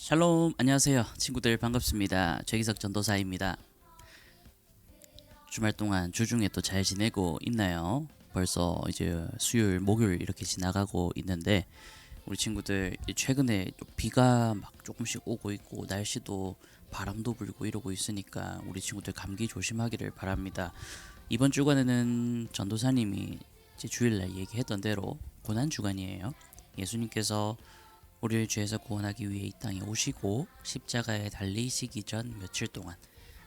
샬롬, 안녕하세요 친구들, 반갑습니다. 최기석 전도사입니다. 주말 동안 주중에 또 잘 지내고 있나요? 벌써 이제 수요일 목요일 이렇게 지나가고 있는데 우리 친구들 최근에 비가 막 조금씩 오고 있고 날씨도 바람도 불고 이러고 있으니까 우리 친구들 감기 조심하기를 바랍니다. 이번 주간에는 전도사님이 이제 주일날 얘기했던 대로 고난주간이에요. 예수님께서 우리를 죄에서 구원하기 위해 이 땅에 오시고 십자가에 달리시기 전 며칠 동안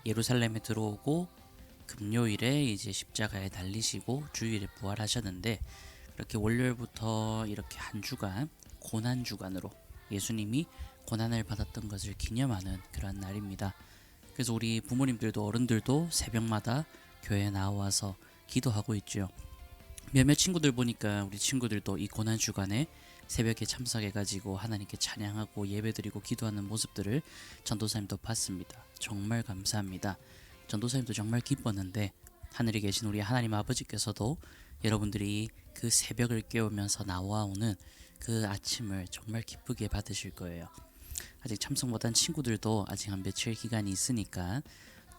예루살렘에 들어오고 금요일에 이제 십자가에 달리시고 주일에 부활하셨는데, 이렇게 월요일부터 이렇게 한 주간 고난 주간으로 예수님이 고난을 받았던 것을 기념하는 그런 날입니다. 그래서 우리 부모님들도 어른들도 새벽마다 교회에 나와서 기도하고 있죠. 몇몇 친구들 보니까 우리 친구들도 이 고난 주간에 새벽에 참석해가지고 하나님께 찬양하고 예배드리고 기도하는 모습들을 전도사님도 봤습니다. 정말 감사합니다. 전도사님도 정말 기뻤는데 하늘에 계신 우리 하나님 아버지께서도 여러분들이 그 새벽을 깨우면서 나와오는 그 아침을 정말 기쁘게 받으실 거예요. 아직 참석 못한 친구들도 아직 한 며칠 기간이 있으니까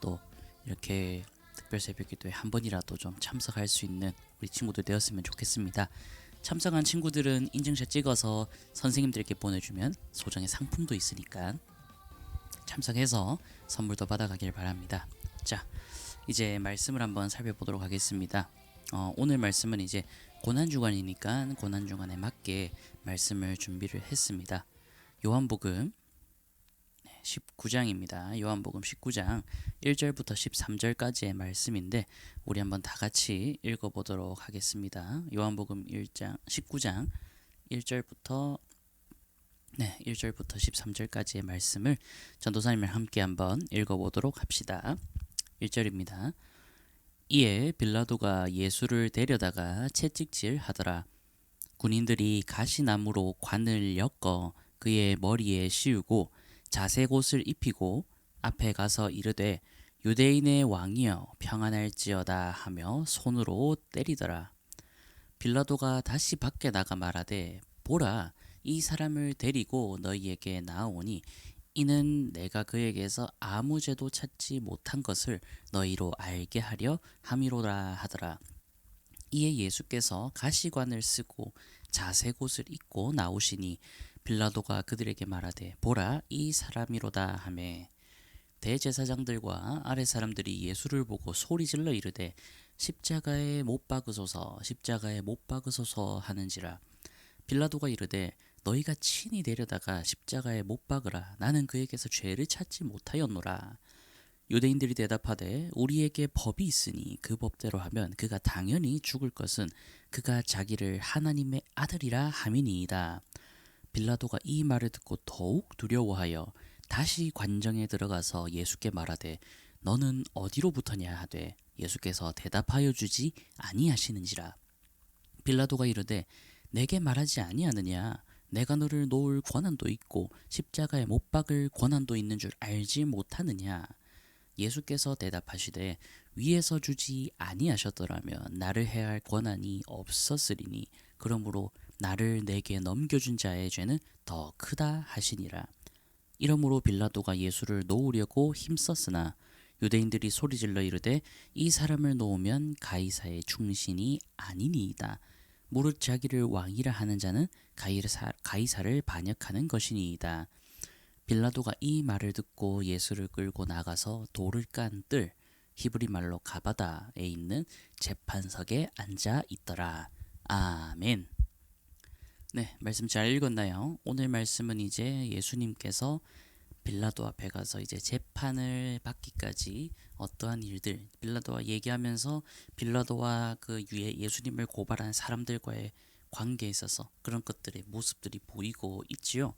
또 이렇게 특별 새벽 기도에 한 번이라도 좀 참석할 수 있는 우리 친구들 되었으면 좋겠습니다. 참석한 친구들은 인증샷 찍어서 선생님들께 보내주면 소정의 상품도 있으니까 참석해서 선물도 받아가길 바랍니다. 자, 이제 말씀을 한번 살펴보도록 하겠습니다. 오늘 말씀은 이제 고난주간이니까 고난주간에 맞게 말씀을 준비를 했습니다. 요한복음 19장입니다. 요한복음 19장 1절부터 13절까지의 말씀인데 우리 한번 다 같이 읽어보도록 하겠습니다. 요한복음 19장 1절부터 13절까지의 말씀을 전도사님을 함께 한번 읽어보도록 합시다. 1절입니다. 이에 빌라도가 예수를 데려다가 채찍질 하더라. 군인들이 가시나무로 관을 엮어 그의 머리에 씌우고 자색옷을 입히고 앞에 가서 이르되 유대인의 왕이여 평안할지어다 하며 손으로 때리더라. 빌라도가 다시 밖에 나가 말하되 보라, 이 사람을 데리고 너희에게 나아오니 이는 내가 그에게서 아무 죄도 찾지 못한 것을 너희로 알게 하려 함이로라 하더라. 이에 예수께서 가시관을 쓰고 자색옷을 입고 나오시니 빌라도가 그들에게 말하되 보라, 이 사람이로다 하매 대제사장들과 아랫 사람들이 예수를 보고 소리질러 이르되 십자가에 못 박으소서, 십자가에 못 박으소서 하는지라. 빌라도가 이르되 너희가 친히 데려다가 십자가에 못 박으라. 나는 그에게서 죄를 찾지 못하였노라. 유대인들이 대답하되 우리에게 법이 있으니 그 법대로 하면 그가 당연히 죽을 것은 그가 자기를 하나님의 아들이라 함이니이다. 빌라도가 이 말을 듣고 더욱 두려워하여 다시 관정에 들어가서 예수께 말하되 너는 어디로부터냐 하되 예수께서 대답하여 주지 아니하시는지라. 빌라도가 이르되 내게 말하지 아니하느냐? 내가 너를 놓을 권한도 있고 십자가에 못 박을 권한도 있는 줄 알지 못하느냐? 예수께서 대답하시되 위에서 주지 아니하셨더라면 나를 해할 권한이 없었으리니 그러므로 나를 내게 넘겨준 자의 죄는 더 크다 하시니라. 이러므로 빌라도가 예수를 놓으려고 힘썼으나 유대인들이 소리질러 이르되 이 사람을 놓으면 가이사의 충신이 아니니이다. 무릇 자기를 왕이라 하는 자는 가이사를 반역하는 것이니이다. 빌라도가 이 말을 듣고 예수를 끌고 나가서 돌을 깐 뜰, 히브리 말로 가바다에 있는 재판석에 앉아 있더라. 아멘. 네, 말씀 잘 읽었나요? 오늘 말씀은 이제 예수님께서 빌라도 앞에 가서 이제 재판을 받기까지 어떠한 일들, 빌라도와 얘기하면서 빌라도와 그 예수님을 고발한 사람들과의 관계에 있어서 그런 것들의 모습들이 보이고 있지요.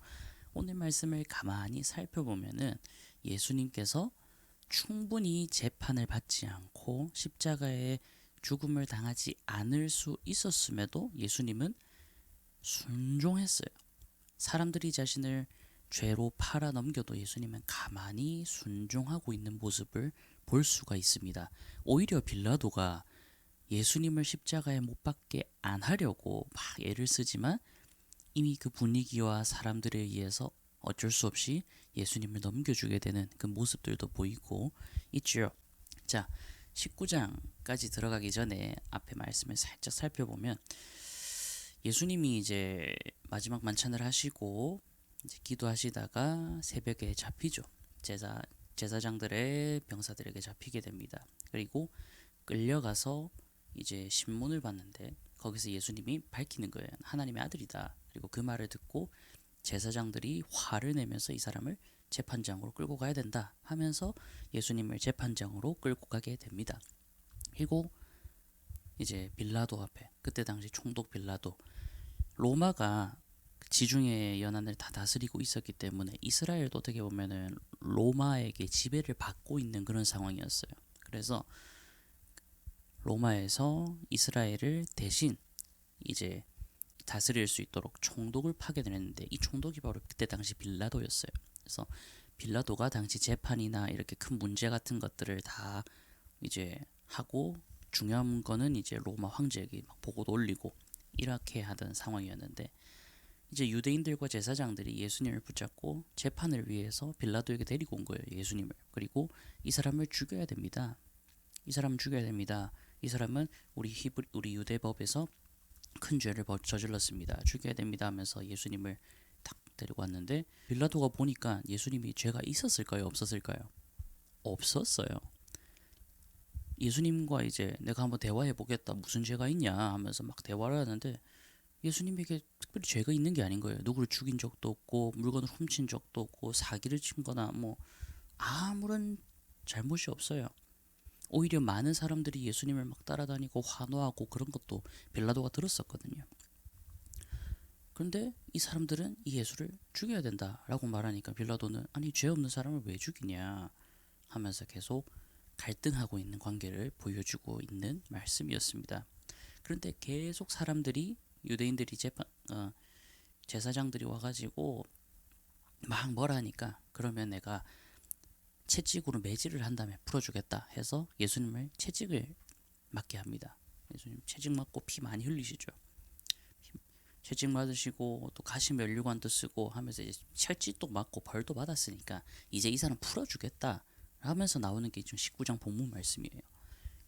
오늘 말씀을 가만히 살펴보면은 예수님께서 충분히 재판을 받지 않고 십자가에 죽음을 당하지 않을 수 있었음에도 예수님은 순종했어요. 사람들이 자신을 죄로 팔아 넘겨도 예수님은 가만히 순종하고 있는 모습을 볼 수가 있습니다. 오히려 빌라도가 예수님을 십자가에 못 박게 안 하려고 막 애를 쓰지만 이미 그 분위기와 사람들에 의해서 어쩔 수 없이 예수님을 넘겨주게 되는 그 모습들도 보이고 있죠. 자, 19장까지 들어가기 전에 앞에 말씀을 살짝 살펴보면 예수님이 이제 마지막 만찬을 하시고 이제 기도하시다가 새벽에 잡히죠. 제사장들의 병사들에게 잡히게 됩니다. 그리고 끌려가서 이제 신문을 봤는데 거기서 예수님이 밝히는 거예요. 하나님의 아들이다. 그리고 그 말을 듣고 제사장들이 화를 내면서 이 사람을 재판장으로 끌고 가야 된다 하면서 예수님을 재판장으로 끌고 가게 됩니다. 그리고 이제 빌라도 앞에, 그때 당시 총독 빌라도, 로마가 지중해 연안을 다 다스리고 있었기 때문에 이스라엘도 어떻게 보면은 로마에게 지배를 받고 있는 그런 상황이었어요. 그래서 로마에서 이스라엘을 대신 이제 다스릴 수 있도록 총독을 파견했는데 이 총독이 바로 그때 당시 빌라도였어요. 그래서 빌라도가 당시 재판이나 이렇게 큰 문제 같은 것들을 다 이제 하고 중요한 거는 이제 로마 황제에게 막 보고도 올리고 이렇게 하던 상황이었는데 이제 유대인들과 제사장들이 예수님을 붙잡고 재판을 위해서 빌라도에게 데리고 온 거예요. 예수님을. 그리고 이 사람을 죽여야 됩니다. 이 사람을 죽여야 됩니다. 이 사람은 우리 유대법에서 큰 죄를 저질렀습니다. 죽여야 됩니다 하면서 예수님을 딱 데리고 왔는데 빌라도가 보니까 예수님이 죄가 있었을까요? 없었을까요? 없었어요. 예수님과 이제 내가 한번 대화해 보겠다. 무슨 죄가 있냐 하면서 막 대화를 하는데 예수님에게 특별히 죄가 있는 게 아닌 거예요. 누구를 죽인 적도 없고 물건을 훔친 적도 없고 사기를 친 거나 뭐 아무런 잘못이 없어요. 오히려 많은 사람들이 예수님을 막 따라다니고 환호하고 그런 것도 빌라도가 들었었거든요. 그런데 이 사람들은 이 예수를 죽여야 된다라고 말하니까 빌라도는 아니 죄 없는 사람을 왜 죽이냐 하면서 계속 갈등하고 있는 관계를 보여주고 있는 말씀이었습니다. 그런데 계속 사람들이 유대인들이 제사장들이 와가지고 막 뭐라 하니까 그러면 내가 채찍으로 매질을 한 다음에 풀어주겠다 해서 예수님을 채찍을 맞게 합니다. 예수님 채찍 맞고 피 많이 흘리시죠. 채찍 맞으시고 또 가시 면류관도 쓰고 하면서 이제 채찍도 맞고 벌도 받았으니까 이제 이 사람 풀어주겠다 하면서 나오는 게 지금 19장 본문 말씀이에요.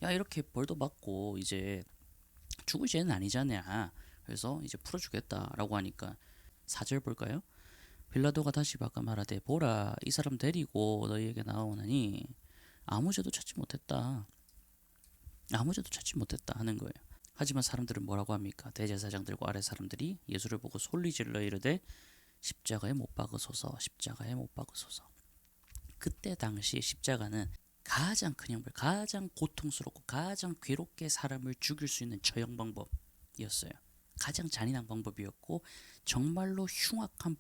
야 이렇게 벌도 받고 이제 죽을 죄는 아니잖냐. 그래서 이제 풀어주겠다라고 하니까 4절 볼까요? 빌라도가 다시 바꿔 말하되 보라 이 사람 데리고 너희에게 나오느니 아무 죄도 찾지 못했다. 아무 죄도 찾지 못했다 하는 거예요. 하지만 사람들은 뭐라고 합니까? 대제사장들과 아래 사람들이 예수를 보고 소리질러 이르되 십자가에 못 박으소서 십자가에 못 박으소서. 그때 당시 십자가는 가장 큰 형벌, 가장 고통스럽고 가장 괴롭게 사람을 죽일 수 있는 처형 방법이었어요. 가장 잔인한 방법이었고 정말로 흉악한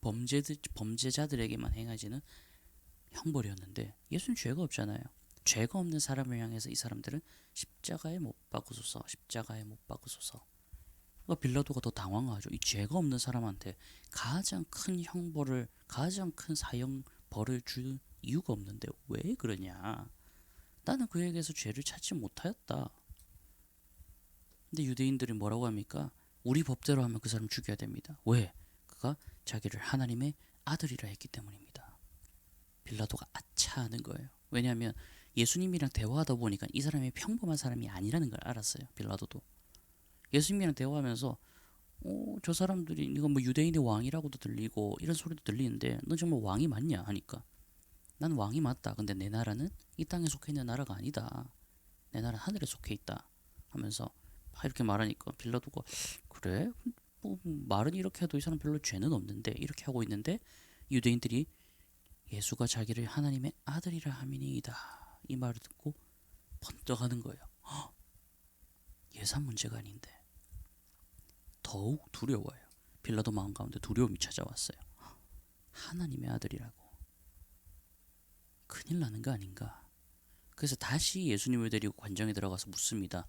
범죄자들에게만 행해지는 형벌이었는데 예수는 죄가 없잖아요. 죄가 없는 사람을 향해서 이 사람들은 십자가에 못 박으소서 십자가에 못 박으소서. 그러니까 빌라도가 더 당황하죠. 이 죄가 없는 사람한테 가장 큰 형벌을 가장 큰 사형 벌을 줄 이유가 없는데 왜 그러냐. 나는 그에게서 죄를 찾지 못하였다. 근데 유대인들이 뭐라고 합니까? 우리 법대로 하면 그 사람 죽여야 됩니다. 왜? 그가 자기를 하나님의 아들이라 했기 때문입니다. 빌라도가 아차 하는 거예요. 왜냐하면 예수님이랑 대화하다 보니까 이 사람이 평범한 사람이 아니라는 걸 알았어요. 빌라도도. 예수님이랑 대화하면서 저 사람들이 이거 뭐 유대인의 왕이라고도 들리고 이런 소리도 들리는데 너 정말 왕이 맞냐 하니까 난 왕이 맞다. 근데 내 나라는 이 땅에 속해 있는 나라가 아니다. 내 나라는 하늘에 속해 있다 하면서 이렇게 말하니까 빌라도가 그래? 뭐 말은 이렇게 해도 이 사람 별로 죄는 없는데 이렇게 하고 있는데 유대인들이 예수가 자기를 하나님의 아들이라 함이니이다 이 말을 듣고 번떡하는 거예요. 예산 문제가 아닌데 더욱 두려워요. 빌라도 마음 가운데 두려움이 찾아왔어요. 하나님의 아들이라고 큰일 나는 거 아닌가. 그래서 다시 예수님을 데리고 관정에 들어가서 묻습니다.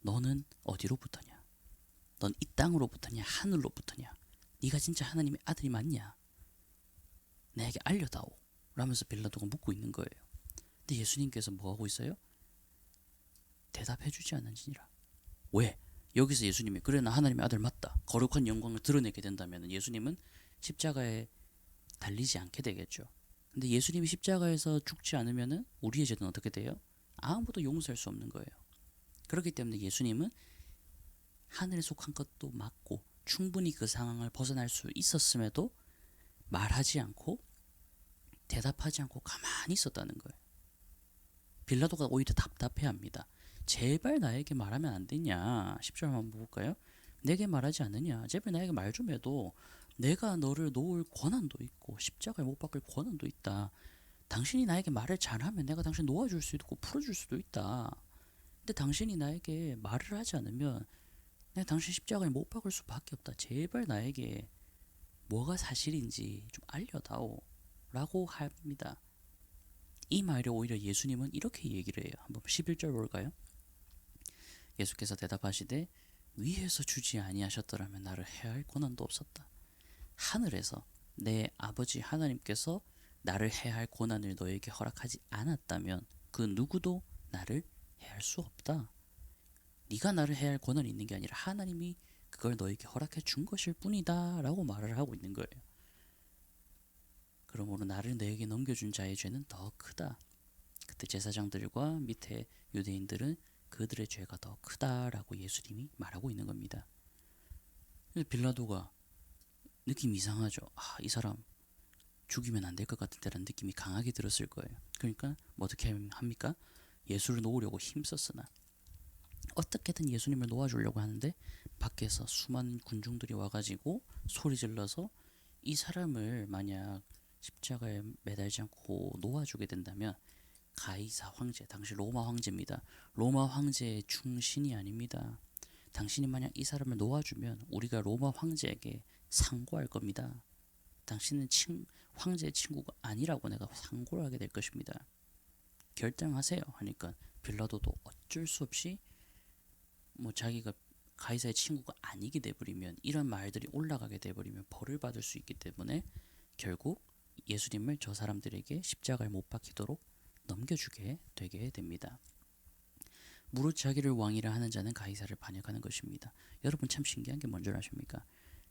너는 어디로부터냐? 넌 이 땅으로부터냐? 하늘로부터냐? 네가 진짜 하나님의 아들이 맞냐? 내게 알려다오 라면서 빌라도가 묻고 있는 거예요. 근데 예수님께서 뭐하고 있어요? 대답해주지 않으시니라. 왜? 여기서 예수님이 그래 나 하나님의 아들 맞다. 거룩한 영광을 드러내게 된다면 예수님은 십자가에 달리지 않게 되겠죠. 근데 예수님이 십자가에서 죽지 않으면은 우리의 죄는 어떻게 돼요? 아무도 용서할 수 없는 거예요. 그렇기 때문에 예수님은 하늘에 속한 것도 맞고 충분히 그 상황을 벗어날 수 있었음에도 말하지 않고 대답하지 않고 가만히 있었다는 거예요. 빌라도가 오히려 답답해합니다. 제발 나에게 말하면 안 되냐? 10절 한번 볼까요? 내게 말하지 않느냐? 제발 나에게 말 좀 해도 내가 너를 놓을 권한도 있고 십자가에 못 박을 권한도 있다. 당신이 나에게 말을 잘하면 내가 당신 놓아줄 수 있고 풀어줄 수도 있다. 근데 당신이 나에게 말을 하지 않으면 내가 당신 십자가에 못 박을 수밖에 없다. 제발 나에게 뭐가 사실인지 좀 알려다오. 라고 합니다. 이 말에 오히려 예수님은 이렇게 얘기를 해요. 한번 11절 볼까요? 예수께서 대답하시되 위에서 주지 아니하셨더라면 나를 해할 권한도 없었다. 하늘에서 내 아버지 하나님께서 나를 해할 권한을 너에게 허락하지 않았다면 그 누구도 나를 해할 수 없다. 네가 나를 해할 권한이 있는 게 아니라 하나님이 그걸 너에게 허락해 준 것일 뿐이다 라고 말을 하고 있는 거예요. 그러므로 나를 너에게 넘겨준 자의 죄는 더 크다. 그때 제사장들과 밑에 유대인들은 그들의 죄가 더 크다라고 예수님이 말하고 있는 겁니다. 빌라도가 느낌이 이상하죠. 이 사람 죽이면 안 될 것 같은데라는 느낌이 강하게 들었을 거예요. 그러니까 뭐 어떻게 합니까? 예수를 놓으려고 힘썼으나 어떻게든 예수님을 놓아주려고 하는데 밖에서 수많은 군중들이 와가지고 소리 질러서 이 사람을 만약 십자가에 매달지 않고 놓아주게 된다면 가이사 황제, 당시 로마 황제입니다. 로마 황제의 충신이 아닙니다. 당신이 만약 이 사람을 놓아주면 우리가 로마 황제에게 상고할 겁니다. 당신은 황제의 친구가 아니라고 내가 상고를 하게 될 것입니다. 결정하세요 하니까 빌라도도 어쩔 수 없이 자기가 가이사의 친구가 아니게 돼버리면 이런 말들이 올라가게 돼버리면 벌을 받을 수 있기 때문에 결국 예수님을 저 사람들에게 십자가에 못 박히도록 넘겨주게 되게 됩니다. 무릇 자기를 왕이라 하는 자는 가이사를 반역하는 것입니다. 여러분 참 신기한 게 뭔지 아십니까?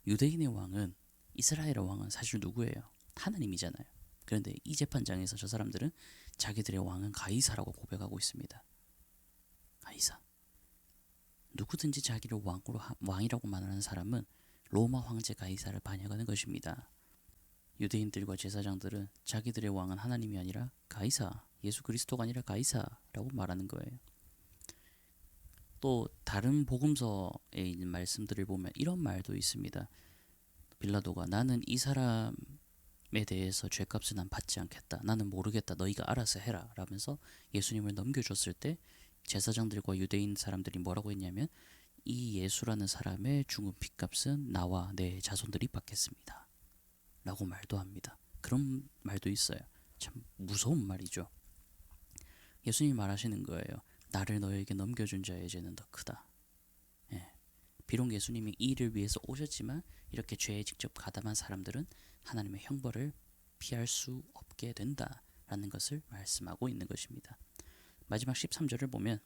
유대인의 왕은 이스라엘의 왕은 사실 누구예요? 하나님이잖아요. 그런데 이 재판장에서 저 사람들은 자기들의 왕은 가이사라고 고백하고 있습니다. 가이사. 누구든지 자기를 왕이라고 말하는 사람은 로마 황제 가이사를 반역하는 것입니다. 유대인들과 제사장들은 자기들의 왕은 하나님이 아니라 가이사, 예수 그리스도가 아니라 가이사라고 말하는 거예요. 또 다른 복음서에 있는 말씀들을 보면 이런 말도 있습니다. 빌라도가 나는 이 사람에 대해서 죄값을 난 받지 않겠다. 나는 모르겠다. 너희가 알아서 해라. 라면서 예수님을 넘겨줬을 때 제사장들과 유대인 사람들이 뭐라고 했냐면 이 예수라는 사람의 죽은 핏값은 나와 내 자손들이 받겠습니다. 라고 말도 합니다. 그런 말도 있어요. 참 무서운 말이죠. 예수님이 말하시는 거예요. 나를 너에게 넘겨준 자의 죄는 더 크다. 비록 예수님이 이 일을 위해서 오셨지만 이렇게 죄에 직접 가담한 사람들은 하나님의 형벌을 피할 수 없게 된다라는 것을 말씀하고 있는 것입니다. 마지막 13절을 보면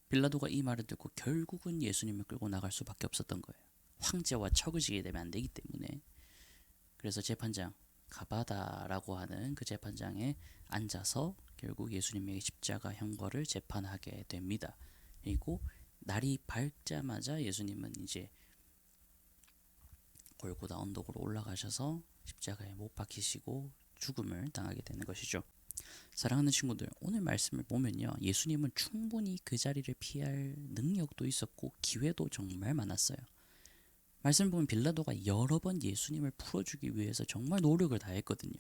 빌라도가 이 말을 듣고 결국은 예수님을 끌고 나갈 수밖에 없었던 거예요. 황제와 처그지게 되면 안 되기 때문에. 그래서 재판장 가바다라고 하는 그 재판장에 앉아서 결국 예수님의 십자가 형벌을 재판하게 됩니다. 그리고 날이 밝자마자 예수님은 이제 골고다 언덕으로 올라가셔서 십자가에 못 박히시고 죽음을 당하게 되는 것이죠. 사랑하는 친구들, 오늘 말씀을 보면요, 예수님은 충분히 그 자리를 피할 능력도 있었고 기회도 정말 많았어요. 말씀 보면 빌라도가 여러 번 예수님을 풀어주기 위해서 정말 노력을 다했거든요.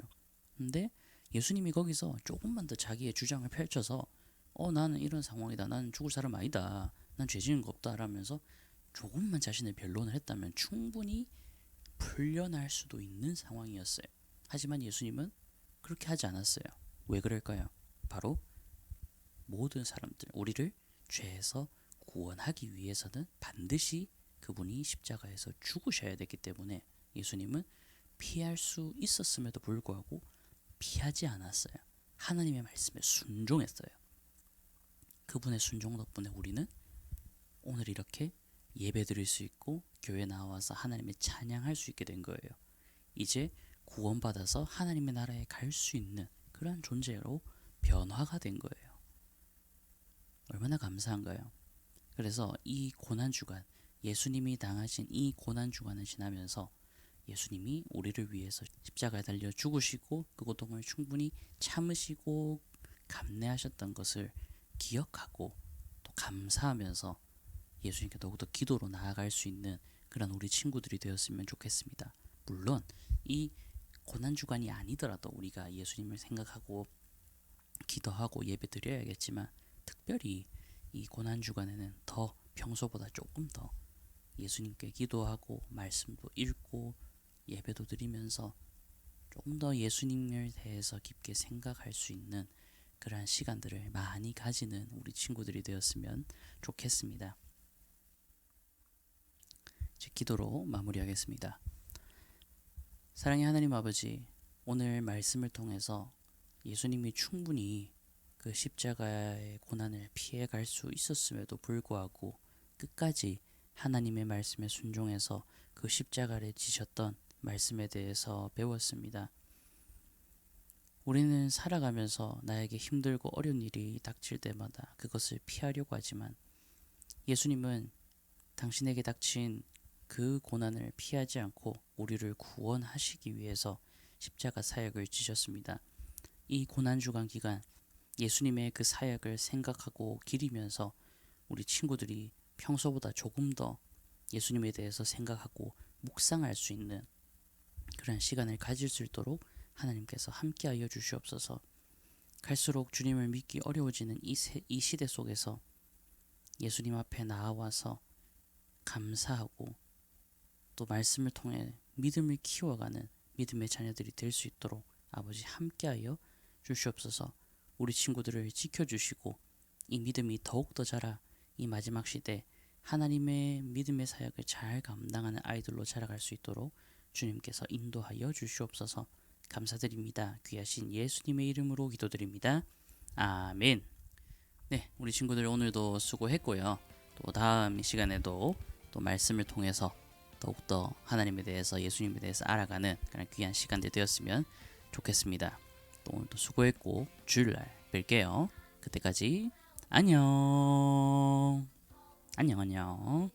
근데 예수님이 거기서 조금만 더 자기의 주장을 펼쳐서 나는 이런 상황이다. 나는 죽을 사람 아니다. 난 죄 지은 거 없다. 라면서 조금만 자신을 변론을 했다면 충분히 풀려날 수도 있는 상황이었어요. 하지만 예수님은 그렇게 하지 않았어요. 왜 그럴까요? 바로 모든 사람들, 우리를 죄에서 구원하기 위해서는 반드시 그분이 십자가에서 죽으셔야 되기 때문에 예수님은 피할 수 있었음에도 불구하고 피하지 않았어요. 하나님의 말씀에 순종했어요. 그분의 순종 덕분에 우리는 오늘 이렇게 예배 드릴 수 있고 교회 나와서 하나님의 찬양할 수 있게 된 거예요. 이제 구원받아서 하나님의 나라에 갈 수 있는 그런 존재로 변화가 된 거예요. 얼마나 감사한가요? 그래서 이 고난주간, 예수님이 당하신 이 고난주간을 지나면서 예수님이 우리를 위해서 십자가에 달려 죽으시고 그 고통을 충분히 참으시고 감내하셨던 것을 기억하고 또 감사하면서 예수님께 더욱더 기도로 나아갈 수 있는 그런 우리 친구들이 되었으면 좋겠습니다. 물론 이 고난주간이 아니더라도 우리가 예수님을 생각하고 기도하고 예배 드려야겠지만 특별히 이 고난주간에는 더 평소보다 조금 더 예수님께 기도하고 말씀도 읽고 예배도 드리면서 조금 더 예수님을 대해서 깊게 생각할 수 있는 그러한 시간들을 많이 가지는 우리 친구들이 되었으면 좋겠습니다. 이제 기도로 마무리하겠습니다. 사랑의 하나님 아버지, 오늘 말씀을 통해서 예수님이 충분히 그 십자가의 고난을 피해갈 수 있었음에도 불구하고 끝까지 하나님의 말씀에 순종해서 그 십자가를 지셨던 말씀에 대해서 배웠습니다. 우리는 살아가면서 나에게 힘들고 어려운 일이 닥칠 때마다 그것을 피하려고 하지만 예수님은 당신에게 닥친 그 고난을 피하지 않고 우리를 구원하시기 위해서 십자가 사역을 지셨습니다. 이 고난주간 기간 예수님의 그 사역을 생각하고 기리면서 우리 친구들이 평소보다 조금 더 예수님에 대해서 생각하고 묵상할 수 있는 그런 시간을 가질 수 있도록 하나님께서 함께하여 주시옵소서. 갈수록 주님을 믿기 어려워지는 이 시대 속에서 예수님 앞에 나와서 감사하고 또 말씀을 통해 믿음을 키워가는 믿음의 자녀들이 될 수 있도록 아버지 함께하여 주시옵소서. 우리 친구들을 지켜주시고 이 믿음이 더욱더 자라 이 마지막 시대 하나님의 믿음의 사역을 잘 감당하는 아이들로 자라갈 수 있도록 주님께서 인도하여 주시옵소서. 감사드립니다. 귀하신 예수님의 이름으로 기도드립니다. 아멘. 네, 우리 친구들 오늘도 수고했고요. 또 다음 시간에도 또 말씀을 통해서 더욱더 하나님에 대해서 예수님에 대해서 알아가는 그런 귀한 시간들 되었으면 좋겠습니다. 또 오늘도 수고했고 주일날 뵐게요. 그때까지 안녕. 안녕.